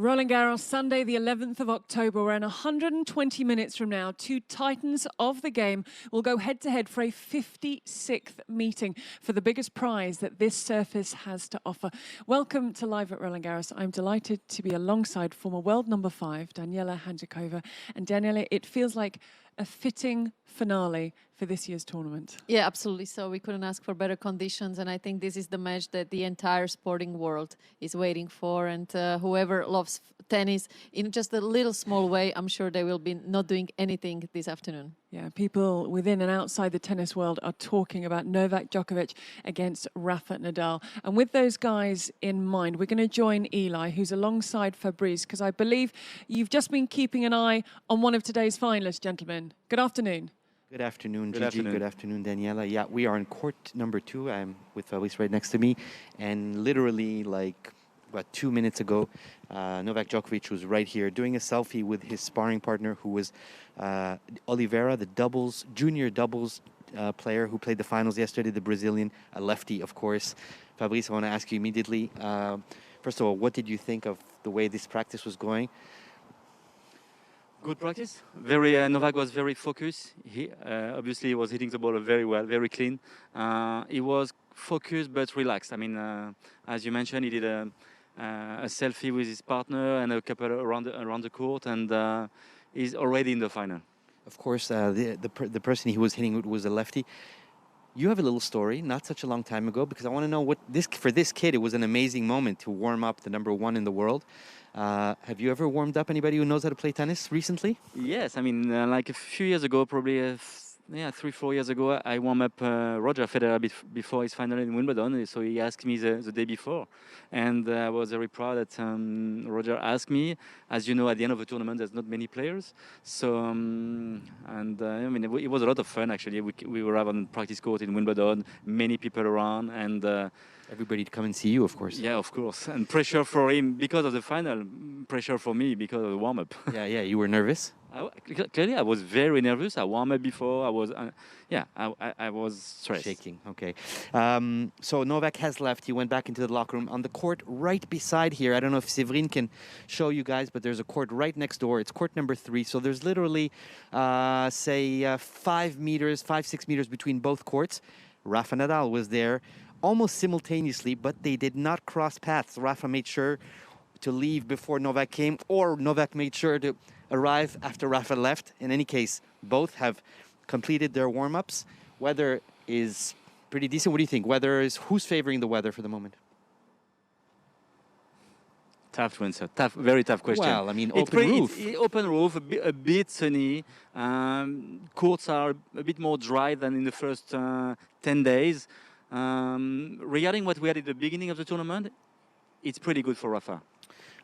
Roland-Garros, Sunday the 11th of October, where in 120 minutes from now, two titans of the game will go head-to-head for a 56th meeting for the biggest prize that this surface has to offer. Welcome to Live at Roland-Garros. I'm delighted to be alongside former world number 5, Daniela Hanjiková. And Daniela, it feels like a fitting finale for this year's tournament. Yeah, absolutely. So we couldn't ask for better conditions, and I think this is the match that the entire sporting world is waiting for. And whoever loves tennis in just a little small way, I'm sure they will be not doing anything this afternoon. Yeah, people within and outside the tennis world are talking about Novak Djokovic against Rafa Nadal. And with those guys in mind, we're going to join Eli, who's alongside Fabrice, because I believe you've just been keeping an eye on one of today's finalists, gentlemen. Good afternoon. Good afternoon, Good Gigi. afternoon. Good afternoon, Daniela. Yeah, we are in court number 2. I'm with Fabrice right next to me. And literally, like, about 2 minutes ago, Novak Djokovic was right here doing a selfie with his sparring partner, who was Oliveira, the junior doubles player who played the finals yesterday, the Brazilian, a lefty, of course. Fabrice, I want to ask you immediately, first of all, what did you think of the way this practice was going? Good practice. Novak was very focused. Obviously he was hitting the ball very well, very clean. He was focused but relaxed. I mean, as you mentioned, he did a selfie with his partner and a couple around the court, and he's already in the final. Of course, the person he was hitting with was a lefty. You have a little story, not such a long time ago, because I want to know for this kid, it was an amazing moment to warm up the #1 in the world. Have you ever warmed up anybody who knows how to play tennis recently? Yes, I mean, like a few years ago, probably 3-4 years ago, I warmed up Roger Federer before his final in Wimbledon. So he asked me the day before, and I was very proud that Roger asked me. As you know, at the end of the tournament, there's not many players. So I mean, it was a lot of fun actually. We were on practice court in Wimbledon, many people around, and everybody to come and see you, of course. Yeah, of course. And pressure for him because of the final, pressure for me because of the warm-up. Yeah. You were nervous? Clearly, I was very nervous. I warmed up before. I was stressed. Shaking, okay. So Novak has left. He went back into the locker room. On the court right beside here, I don't know if Séverine can show you guys, but there's a court right next door. It's court number 3. So there's literally, 5 meters, 5-6 meters between both courts. Rafa Nadal was there almost simultaneously, but they did not cross paths. Rafa made sure to leave before Novak came, or Novak made sure to arrive after Rafa left. In any case, both have completed their warm-ups. Weather is pretty decent. What do you think? Who's favoring the weather for the moment? Tough to answer. Very tough question. Well, I mean, open roof. Open roof, a bit sunny. Courts are a bit more dry than in the first 10 days. Regarding what we had at the beginning of the tournament, it's pretty good for Rafa.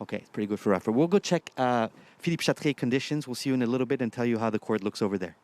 Okay, it's pretty good for Rafa. We'll go check Philippe Chatrier conditions. We'll see you in a little bit and tell you how the court looks over there.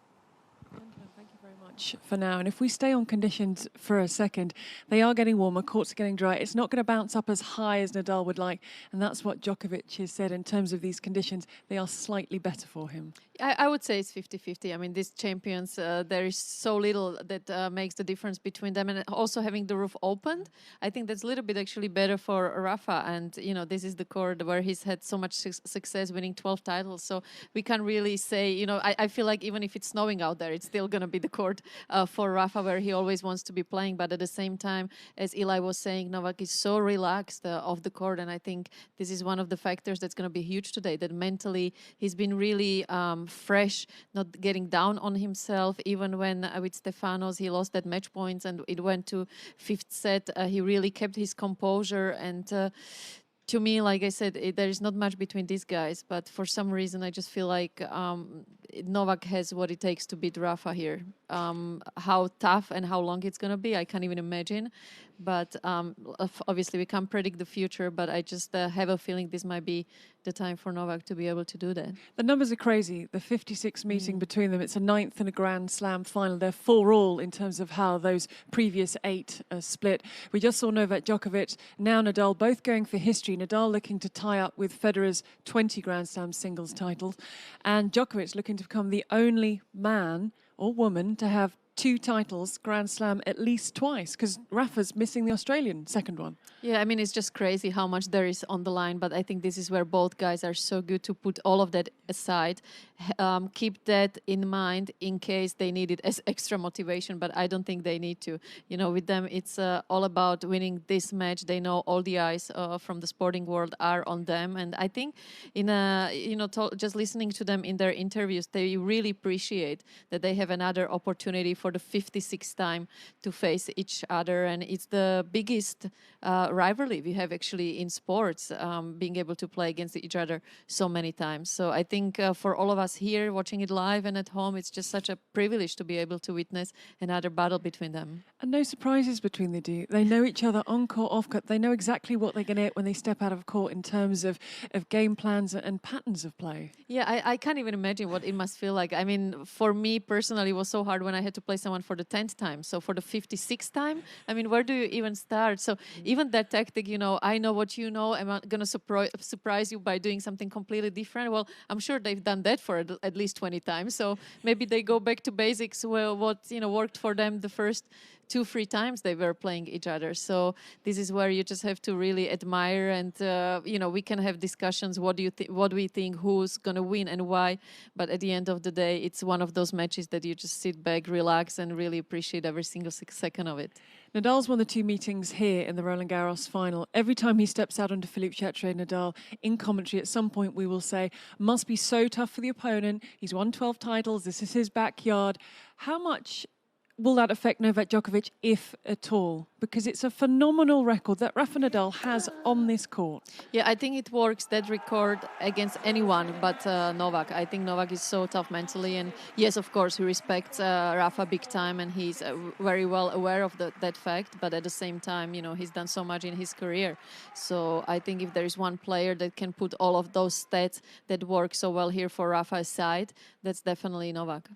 Thank you very much for now. And if we stay on conditions for a second, they are getting warmer, courts are getting dry. It's not going to bounce up as high as Nadal would like. And that's what Djokovic has said in terms of these conditions. They are slightly better for him. I would say it's 50-50. I mean, these champions, there is so little that makes the difference between them. And also having the roof opened, I think that's a little bit actually better for Rafa. And, you know, this is the court where he's had so much success, winning 12 titles. So we can't really say, you know, I feel like even if it's snowing out there, it's still going to be the court for Rafa where he always wants to be playing. But at the same time, as Eli was saying, Novak is so relaxed off the court. And I think this is one of the factors that's going to be huge today, that mentally he's been really fresh, not getting down on himself. Even when with Stefanos he lost that match points and it went to 5th set, he really kept his composure. And to me, like I said, there is not much between these guys, but for some reason I just feel like Novak has what it takes to beat Rafa here. How tough and how long it's going to be, I can't even imagine. But obviously we can't predict the future, but I just have a feeling this might be the time for Novak to be able to do that. The numbers are crazy. The 56 meeting between them, it's a 9th and a Grand Slam final. They're 4-all in terms of how those previous 8 are split. We just saw Novak Djokovic, now Nadal, both going for history. Nadal looking to tie up with Federer's 20 Grand Slam singles titles, and Djokovic looking to become the only man or woman to have 2 titles, Grand Slam, at least twice, because Rafa's missing the Australian second one. Yeah, I mean, it's just crazy how much there is on the line, but I think this is where both guys are so good to put all of that aside, keep that in mind in case they need it as extra motivation, but I don't think they need to. You know, with them, it's all about winning this match. They know all the eyes from the sporting world are on them, and I think just listening to them in their interviews, they really appreciate that they have another opportunity for the 56th time to face each other, and it's the biggest rivalry we have actually in sports, being able to play against each other so many times. So I think for all of us here watching it live and at home, it's just such a privilege to be able to witness another battle between them. And no surprises between the two. They know each other on court, off court. They know exactly what they're going to get when they step out of court in terms of game plans and patterns of play. Yeah, I can't even imagine what it must feel like. I mean, for me personally, it was so hard when I had to play someone for the 10th time. So for the 56th time, I mean, where do you even start? So even that tactic, I know what you know. I'm not going to surprise you by doing something completely different. Well, I'm sure they've done that for at least 20 times. So maybe they go back to basics, well, what worked for them the first 2-3 times they were playing each other. So this is where you just have to really admire, and we can have discussions. What do we think? Who's gonna win and why? But at the end of the day, it's one of those matches that you just sit back, relax, and really appreciate every single second of it. Nadal's won the 2 meetings here in the Roland-Garros final. Every time he steps out onto Philippe Chatrier, Nadal, in commentary, at some point we will say, must be so tough for the opponent. He's won 12 titles. This is his backyard. How much will that affect Novak Djokovic, if at all? Because it's a phenomenal record that Rafa Nadal has on this court. Yeah, I think it works, that record, against anyone but Novak. I think Novak is so tough mentally. And yes, of course, he respects Rafa big time, and he's very well aware of that fact. But at the same time, he's done so much in his career. So I think if there is one player that can put all of those stats that work so well here for Rafa aside, that's definitely Novak.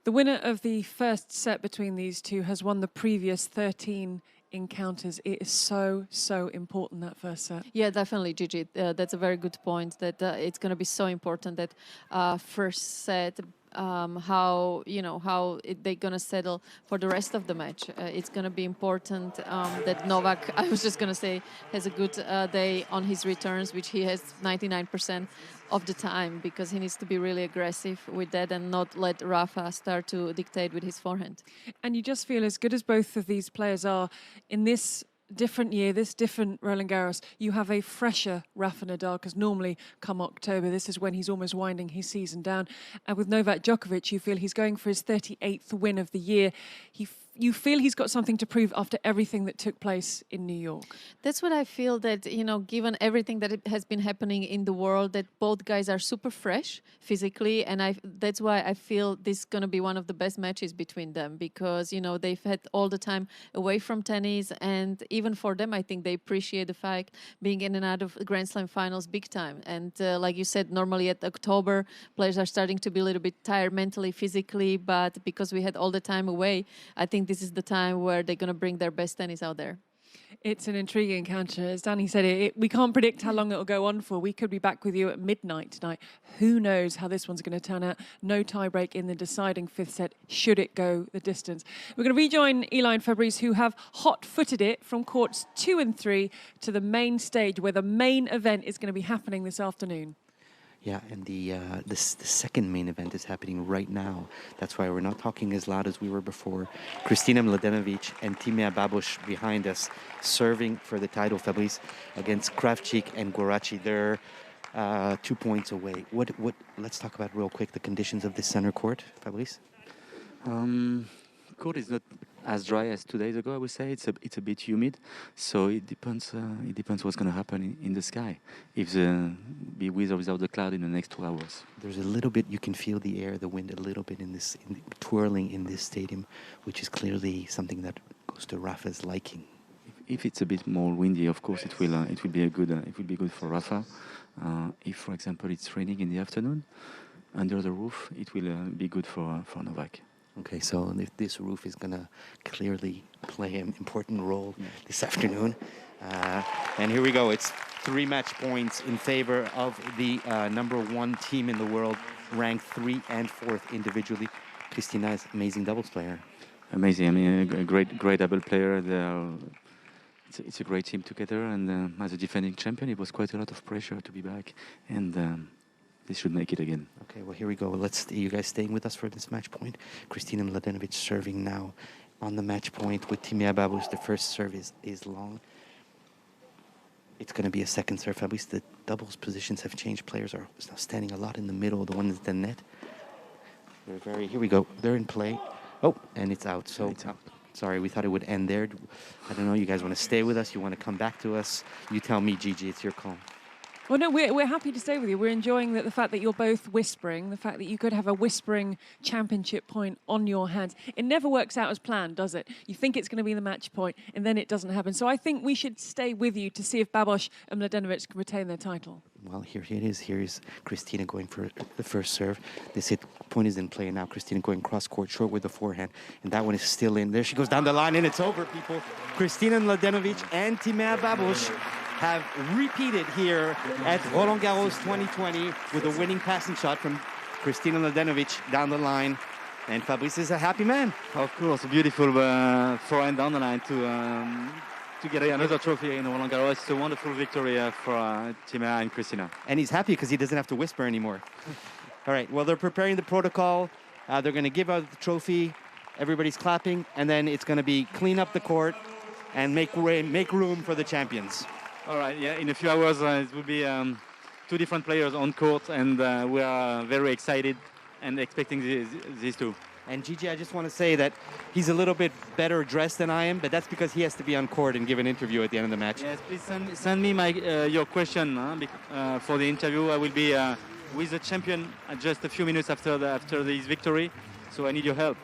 The winner of the first set between these two has won the previous 13 encounters. It is so, so important, that first set. Yeah, definitely, Gigi. That's a very good point, that it's going to be so important, that first set, how they're going to settle for the rest of the match. It's going to be important that Novak, I was just going to say, has a good day on his returns, which he has 99% of the time, because he needs to be really aggressive with that and not let Rafa start to dictate with his forehand. And you just feel, as good as both of these players are, in this different year, this different Roland-Garros, you have a fresher Rafa Nadal, because normally come October, this is when he's almost winding his season down. And with Novak Djokovic, you feel he's going for his 38th win of the year. You feel he's got something to prove after everything that took place in New York. That's what I feel, that, given everything that has been happening in the world, that both guys are super fresh physically. And that's why I feel this is going to be one of the best matches between them, because, they've had all the time away from tennis. And even for them, I think they appreciate the fact being in and out of Grand Slam finals big time. And like you said, normally at October, players are starting to be a little bit tired mentally, physically. But because we had all the time away, I think this is the time where they're going to bring their best tennis out there. It's an intriguing encounter. As Danny said, we can't predict how long it'll go on for. We could be back with you at midnight tonight. Who knows how this one's going to turn out? No tiebreak in the deciding fifth set, should it go the distance. We're going to rejoin Eli and Fabrice, who have hot-footed it from courts 2 and 3 to the main stage, where the main event is going to be happening this afternoon. Yeah, and the second main event is happening right now. That's why we're not talking as loud as we were before. Kristina Mladenovic and Timea Babos behind us, serving for the title, Fabrice, against Kravchik and Guarachi. They're 2 points away. What? Let's talk about real quick the conditions of this center court, Fabrice. Court is not as dry as 2 days ago, I would say. It's a bit humid, so it depends what's going to happen in the sky. If be with or without the cloud in the next 2 hours. There's a little bit, you can feel the air, the wind a little bit twirling in this stadium, which is clearly something that goes to Rafa's liking. If it's a bit more windy, of course, it will be good for Rafa. If, for example, it's raining in the afternoon under the roof, it will be good for Novak. Okay, so if this roof is going to clearly play an important role this afternoon. And here we go. It's 3 match points in favor of the #1 team in the world, ranked 3 and 4th individually. Kristina is an amazing doubles player. Amazing. I mean, a great double player. it's a great team together, and as a defending champion, it was quite a lot of pressure to be back, and they should make it again. Okay, well, here we go. You guys staying with us for this match point. Kristina Mladenovic serving now on the match point with Timea Babos. The first serve is long. It's going to be a second serve. At least the doubles positions have changed. Players are now standing a lot in the middle, the one that's the net. Here we go. They're in play. Oh, and it's out. So It's out. Sorry, we thought it would end there. I don't know. You guys want to stay with us? You want to come back to us? You tell me, Gigi. It's your call. Well, no, we're happy to stay with you. We're enjoying the fact that you're both whispering, the fact that you could have a whispering championship point on your hands. It never works out as planned, does it? You think it's going to be the match point, and then it doesn't happen. So I think we should stay with you to see if Babos and Mladenovic can retain their title. Well, here it is. Here is Kristina going for the first serve. This hit point is in play now. Kristina going cross-court short with the forehand. And that one is still in. There she goes down the line, and it's over, people. Kristina Mladenovic and Timea Babos have repeated here at Roland-Garros 2020 with a winning passing shot from Kristina Mladenovic down the line. And Fabrice is a happy man. Of course, a beautiful forehand down the line to get another trophy in Roland-Garros. It's a wonderful victory for Timea and Kristina. And he's happy because he doesn't have to whisper anymore. All right, well, they're preparing the protocol. They're going to give out the trophy. Everybody's clapping. And then it's going to be clean up the court and make room for the champions. All right, yeah, in a few hours it will be two different players on court, and we are very excited and expecting these two. And Gigi, I just want to say that he's a little bit better dressed than I am, but that's because he has to be on court and give an interview at the end of the match. Yes, please send me your question for the interview. I will be with the champion just a few minutes after this victory, so I need your help.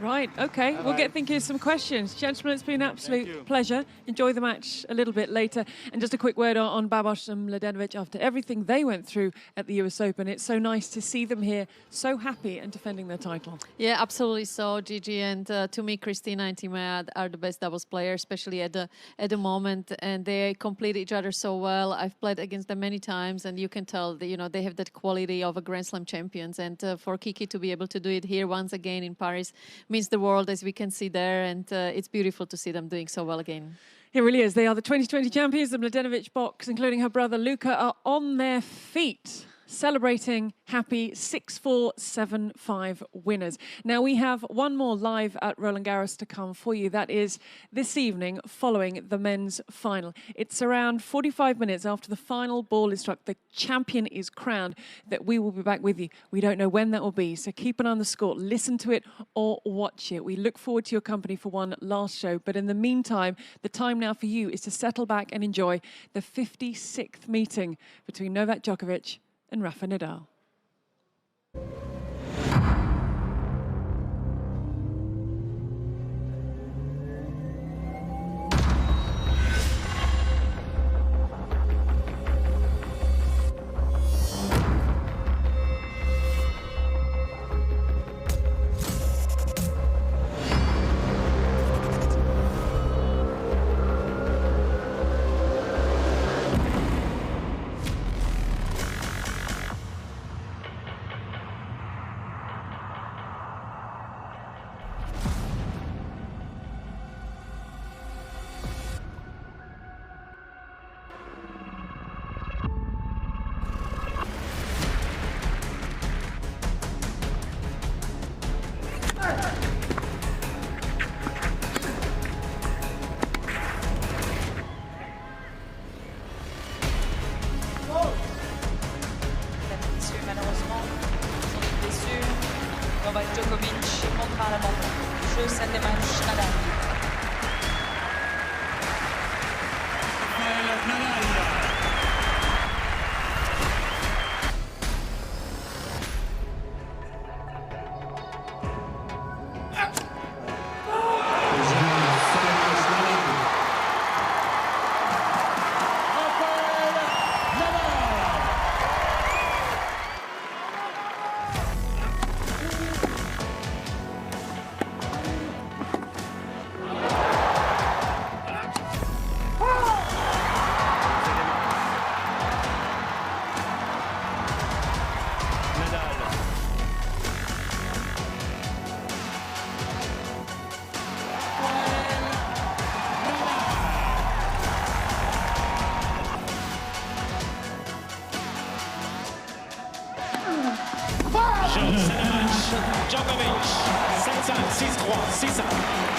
Right, okay. We'll get thinking of some questions. Gentlemen, it's been an absolute pleasure. Enjoy the match a little bit later. And just a quick word on Babos and Mladenovic after everything they went through at the US Open. It's so nice to see them here, so happy and defending their title. Yeah, absolutely so, Gigi. And to me, Kristina and Timea are the best doubles players, especially at the moment. And they complete each other so well. I've played against them many times, and you can tell that, they have that quality of a Grand Slam champions. And for Kiki to be able to do it here once again in Paris means the world, as we can see there, and it's beautiful to see them doing so well again. It really is. They are the 2020 champions. The Mladenovic box, including her brother Luka, are on their feet, celebrating happy 6-4, 7-5 winners. Now, we have one more live at Roland-Garros to come for you. That is this evening following the men's final. It's around 45 minutes after the final ball is struck, the champion is crowned, that we will be back with you. We don't know when that will be, so keep an eye on the score. Listen to it or watch it. We look forward to your company for one last show. But in the meantime, the time now for you is to settle back and enjoy the 56th meeting between Novak Djokovic and Rafa Nadal. Malheureusement, sans doute blessure, Novak Djokovic montre à l'abandon. Jeu 7 des matchs, Nadal. Joe, c'est le match. Djokovic, 7-5, 6-3, 6-5.